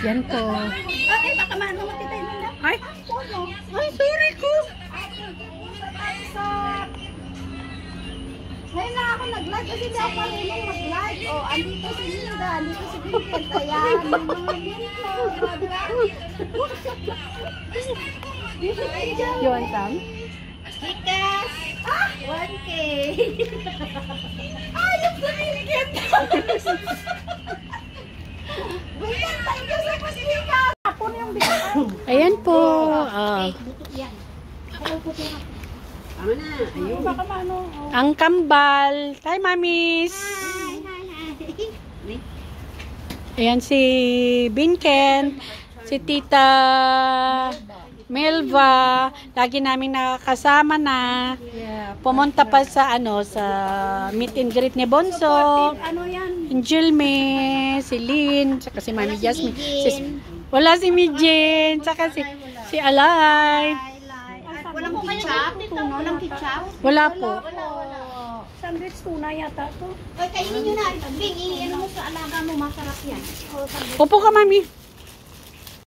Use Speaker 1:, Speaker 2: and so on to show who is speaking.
Speaker 1: Yan po.
Speaker 2: Ay, baka mahal naman kita yun na.
Speaker 1: Ay, ay, sorry ko.
Speaker 2: Ngayon na ako nag-live kasi hindi ako marunong mag-live. O, andito si Linda, andito si Vincent. Ayan, yung mga Linda.
Speaker 1: You want some?
Speaker 2: Kikas! 1K! Ayos na Vincent! Vincent, thank you so much, Kikas! Ako na yung bigyan.
Speaker 1: Ayan po.
Speaker 2: Yan.
Speaker 3: Tama na. Ayun.
Speaker 2: Baka maano.
Speaker 1: Ang kambal. Hi, mamis.
Speaker 2: Hi, hi, hi.
Speaker 1: Ayan si Vincent. Si Tita Melva. Lagi namin nakakasama na. Pumunta pa sa sa meet and greet ni Bonso.
Speaker 2: Ano yan?
Speaker 1: Angel May, si Lynn, saka si Mami Jasmine. Wala si Mijin, saka si Alay.
Speaker 2: Walang ketchup? Walang ketchup?
Speaker 1: Wala po.
Speaker 2: Sandwich tuna yata to. Ay, kainin nyo na. Bing, ano mo sa alaga mo, masarap yan.
Speaker 1: Upo ka, Mami.